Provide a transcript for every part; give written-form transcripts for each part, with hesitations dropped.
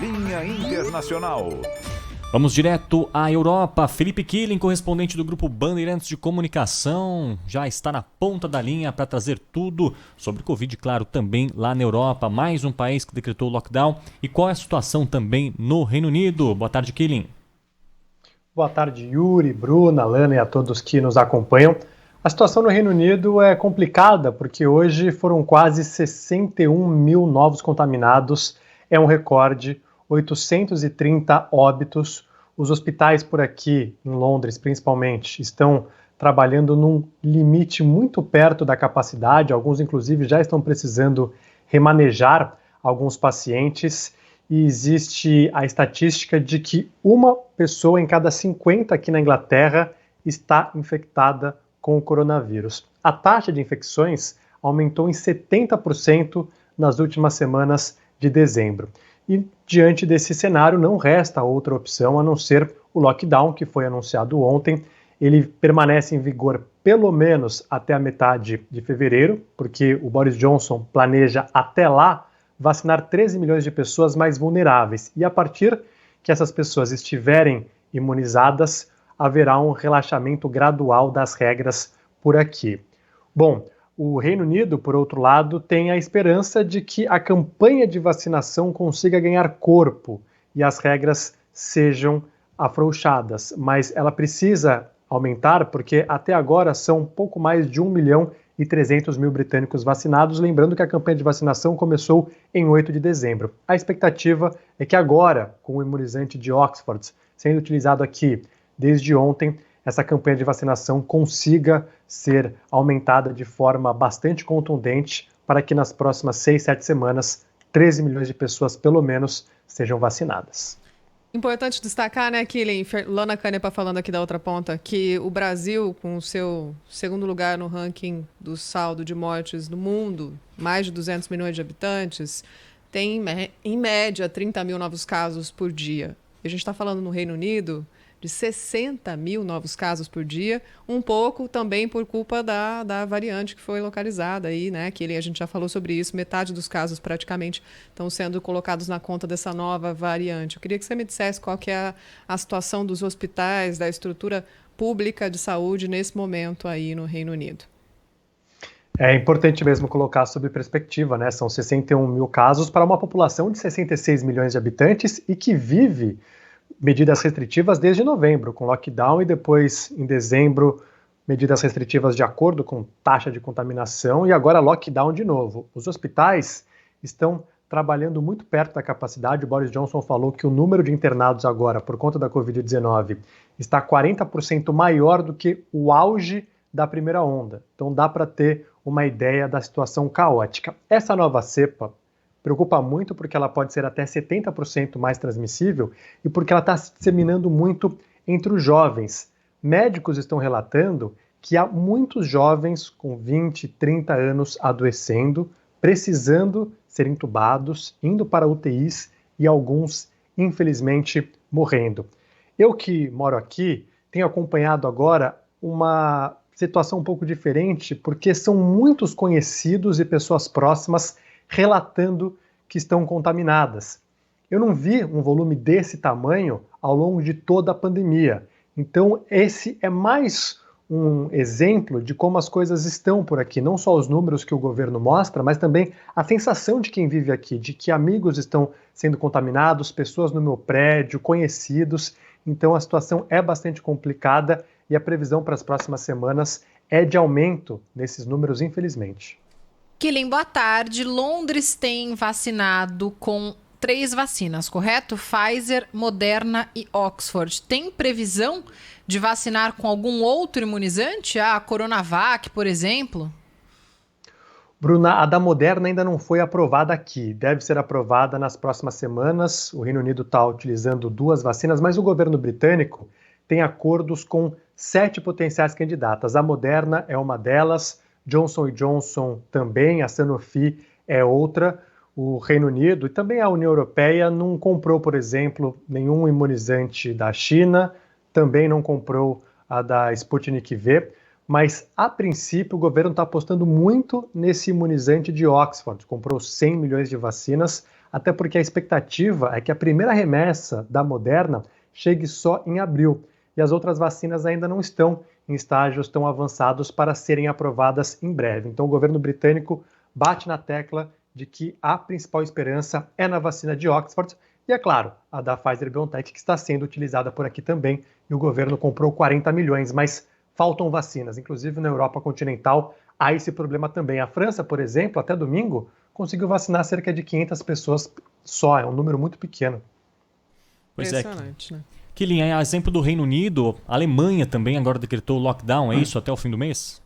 Linha Internacional. Vamos direto à Europa. Felipe Killing, correspondente do Grupo Bandeirantes de Comunicação, já está na ponta da linha para trazer tudo sobre Covid, claro, também lá na Europa. Mais um país que decretou lockdown. E qual é a situação também no Reino Unido? Boa tarde, Killing. Boa tarde, Yuri, Bruna, Lana e a todos que nos acompanham. A situação no Reino Unido é complicada porque hoje foram quase 61 mil novos contaminados. É um recorde. 830 óbitos. Os hospitais por aqui, em Londres principalmente, estão trabalhando num limite muito perto da capacidade. Alguns, inclusive, já estão precisando remanejar alguns pacientes. E existe a estatística de que uma pessoa em cada 50 aqui na Inglaterra está infectada com o coronavírus. A taxa de infecções aumentou em 70% nas últimas semanas de dezembro. E, diante desse cenário, não resta outra opção a não ser o lockdown, que foi anunciado ontem. Ele permanece em vigor pelo menos até a metade de fevereiro, porque o Boris Johnson planeja até lá vacinar 13 milhões de pessoas mais vulneráveis. E a partir que essas pessoas estiverem imunizadas, haverá um relaxamento gradual das regras por aqui. Bom, o Reino Unido, por outro lado, tem a esperança de que a campanha de vacinação consiga ganhar corpo e as regras sejam afrouxadas, mas ela precisa aumentar porque até agora são pouco mais de 1.300.000 britânicos vacinados, lembrando que a campanha de vacinação começou em 8 de dezembro. A expectativa é que agora, com o imunizante de Oxford sendo utilizado aqui desde ontem, essa campanha de vacinação consiga ser aumentada de forma bastante contundente para que nas próximas 6, 7 semanas, 13 milhões de pessoas, pelo menos, sejam vacinadas. Importante destacar, né, Killing, Lana Canepa falando aqui da outra ponta, que o Brasil, com o seu segundo lugar no ranking do saldo de mortes no mundo, mais de 200 milhões de habitantes, tem, em média, 30 mil novos casos por dia. E a gente está falando no Reino Unido de 60 mil novos casos por dia, um pouco também por culpa da variante que foi localizada aí, né? Que a gente já falou sobre isso, metade dos casos praticamente estão sendo colocados na conta dessa nova variante. Eu queria que você me dissesse qual que é a situação dos hospitais, da estrutura pública de saúde nesse momento aí no Reino Unido. É importante mesmo colocar sob perspectiva, né? São 61 mil casos para uma população de 66 milhões de habitantes e que vive medidas restritivas desde novembro, com lockdown, e depois, em dezembro, medidas restritivas de acordo com taxa de contaminação, e agora lockdown de novo. Os hospitais estão trabalhando muito perto da capacidade. O Boris Johnson falou que o número de internados agora, por conta da Covid-19, está 40% maior do que o auge da primeira onda. Então dá para ter uma ideia da situação caótica. Essa nova cepa preocupa muito porque ela pode ser até 70% mais transmissível e porque ela está se disseminando muito entre os jovens. Médicos estão relatando que há muitos jovens com 20, 30 anos adoecendo, precisando ser entubados, indo para UTIs e alguns, infelizmente, morrendo. Eu que moro aqui tenho acompanhado agora uma situação um pouco diferente porque são muitos conhecidos e pessoas próximas relatando que estão contaminadas. Eu não vi um volume desse tamanho ao longo de toda a pandemia. Então, esse é mais um exemplo de como as coisas estão por aqui. Não só os números que o governo mostra, mas também a sensação de quem vive aqui, de que amigos estão sendo contaminados, pessoas no meu prédio, conhecidos. Então, a situação é bastante complicada e a previsão para as próximas semanas é de aumento nesses números, infelizmente. Killing, boa tarde. Londres tem vacinado com 3 vacinas, correto? Pfizer, Moderna e Oxford. Tem previsão de vacinar com algum outro imunizante? A Coronavac, por exemplo? Bruna, a da Moderna ainda não foi aprovada aqui. Deve ser aprovada nas próximas semanas. O Reino Unido está utilizando 2 vacinas, mas o governo britânico tem acordos com 7 potenciais candidatas. A Moderna é uma delas, Johnson & Johnson também, a Sanofi é outra. O Reino Unido e também a União Europeia não comprou, por exemplo, nenhum imunizante da China, também não comprou a da Sputnik V, mas a princípio o governo está apostando muito nesse imunizante de Oxford, comprou 100 milhões de vacinas, até porque a expectativa é que a primeira remessa da Moderna chegue só em abril, e as outras vacinas ainda não estão em estágios tão avançados para serem aprovadas em breve. Então o governo britânico bate na tecla de que a principal esperança é na vacina de Oxford, e é claro, a da Pfizer-BioNTech, que está sendo utilizada por aqui também, e o governo comprou 40 milhões, mas faltam vacinas, inclusive na Europa continental há esse problema também. A França, por exemplo, até domingo, conseguiu vacinar cerca de 500 pessoas só, é um número muito pequeno. Pois Impressionante, né? Killing, a exemplo do Reino Unido, a Alemanha também agora decretou lockdown, é isso, até o fim do mês?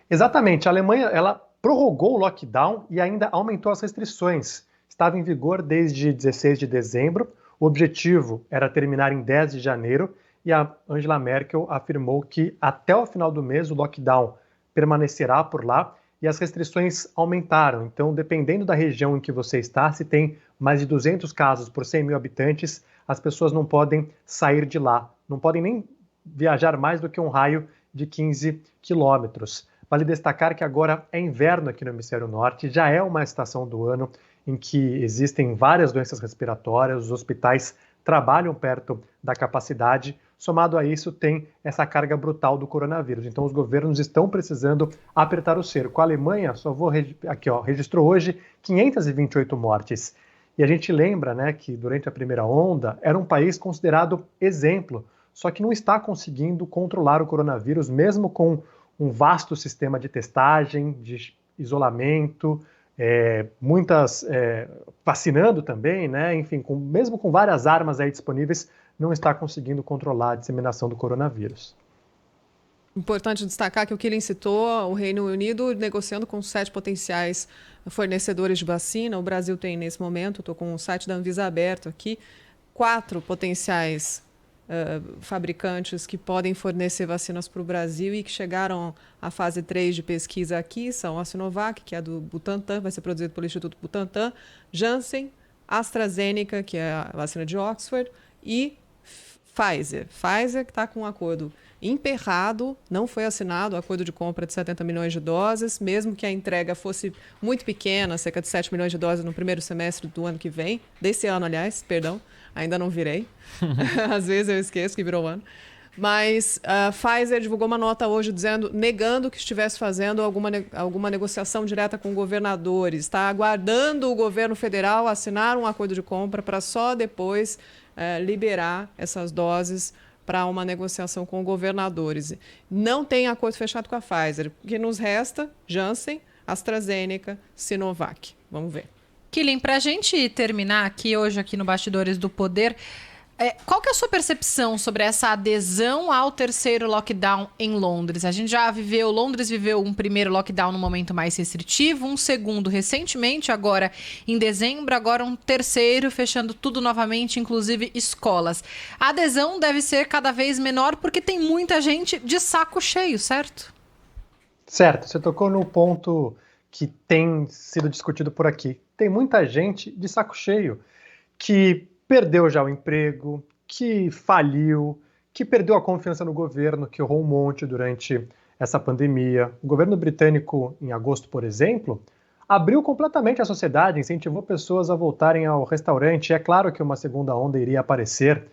Exatamente, a Alemanha ela prorrogou o lockdown e ainda aumentou as restrições. Estava em vigor desde 16 de dezembro, o objetivo era terminar em 10 de janeiro e a Angela Merkel afirmou que até o final do mês o lockdown permanecerá por lá e as restrições aumentaram. Então, dependendo da região em que você está, se tem mais de 200 casos por 100 mil habitantes, as pessoas não podem sair de lá, não podem nem viajar mais do que um raio de 15 quilômetros. Vale destacar que agora é inverno aqui no Hemisfério Norte, já é uma estação do ano em que existem várias doenças respiratórias, os hospitais trabalham perto da capacidade, somado a isso tem essa carga brutal do coronavírus. Então os governos estão precisando apertar o cerco. A Alemanha, registrou hoje 528 mortes. E a gente lembra, né, que durante a primeira onda era um país considerado exemplo, só que não está conseguindo controlar o coronavírus, mesmo com um vasto sistema de testagem, de isolamento, vacinando também, né? Enfim, mesmo com várias armas aí disponíveis, não está conseguindo controlar a disseminação do coronavírus. Importante destacar que o Killing citou o Reino Unido negociando com 7 potenciais fornecedores de vacina. O Brasil tem, nesse momento, estou com o site da Anvisa aberto aqui, 4 potenciais fabricantes que podem fornecer vacinas para o Brasil e que chegaram à fase 3 de pesquisa aqui, são a Sinovac, que é do Butantan, vai ser produzido pelo Instituto Butantan, Janssen, AstraZeneca, que é a vacina de Oxford, e Pfizer. Pfizer, que está com um acordo emperrado, não foi assinado o acordo de compra de 70 milhões de doses, mesmo que a entrega fosse muito pequena, cerca de 7 milhões de doses no primeiro semestre do ano que vem, desse ano, aliás, perdão, ainda não virei. Às vezes eu esqueço que virou ano. Mas a Pfizer divulgou uma nota hoje negando que estivesse fazendo alguma negociação direta com governadores. Está aguardando o governo federal assinar um acordo de compra para só depois liberar essas doses para uma negociação com governadores. Não tem acordo fechado com a Pfizer. O que nos resta? Janssen, AstraZeneca, Sinovac. Vamos ver. Killing, para a gente terminar aqui hoje aqui no Bastidores do Poder, qual que é a sua percepção sobre essa adesão ao terceiro lockdown em Londres? A gente já Londres viveu um primeiro lockdown no momento mais restritivo, um segundo recentemente, agora em dezembro, agora um terceiro, fechando tudo novamente, inclusive escolas. A adesão deve ser cada vez menor porque tem muita gente de saco cheio, certo? Certo, você tocou no ponto que tem sido discutido por aqui. Tem muita gente de saco cheio que perdeu já o emprego, que faliu, que perdeu a confiança no governo, que errou um monte durante essa pandemia. O governo britânico, em agosto, por exemplo, abriu completamente a sociedade, incentivou pessoas a voltarem ao restaurante. É claro que uma segunda onda iria aparecer,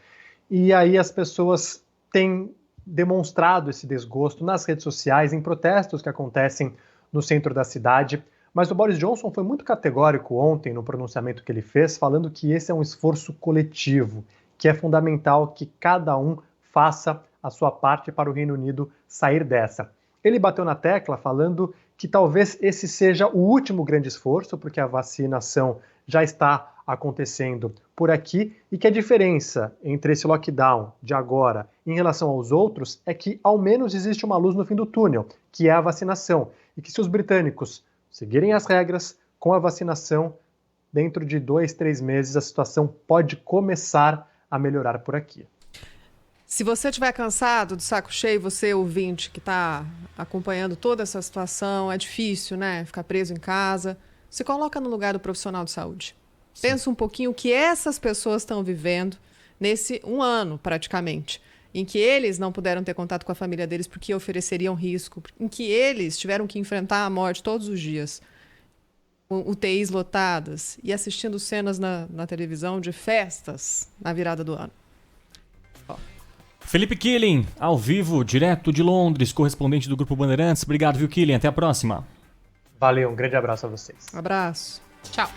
e aí as pessoas têm demonstrado esse desgosto nas redes sociais, em protestos que acontecem no centro da cidade. Mas o Boris Johnson foi muito categórico ontem no pronunciamento que ele fez, falando que esse é um esforço coletivo, que é fundamental que cada um faça a sua parte para o Reino Unido sair dessa. Ele bateu na tecla falando que talvez esse seja o último grande esforço, porque a vacinação já está acontecendo por aqui, e que a diferença entre esse lockdown de agora em relação aos outros é que ao menos existe uma luz no fim do túnel, que é a vacinação, e que se os britânicos seguirem as regras com a vacinação, dentro de 2-3 meses a situação pode começar a melhorar por aqui. Se você estiver cansado, de saco cheio, você ouvinte que está acompanhando toda essa situação, é difícil, né? Ficar preso em casa. Se coloca no lugar do profissional de saúde. Sim. Pensa um pouquinho o que essas pessoas estão vivendo nesse um ano, praticamente, em que eles não puderam ter contato com a família deles porque ofereceriam risco, em que eles tiveram que enfrentar a morte todos os dias. UTIs lotadas e assistindo cenas na televisão de festas na virada do ano. Felipe Killing, ao vivo, direto de Londres, correspondente do Grupo Bandeirantes. Obrigado, viu, Killing? Até a próxima. Valeu, um grande abraço a vocês. Abraço. Tchau.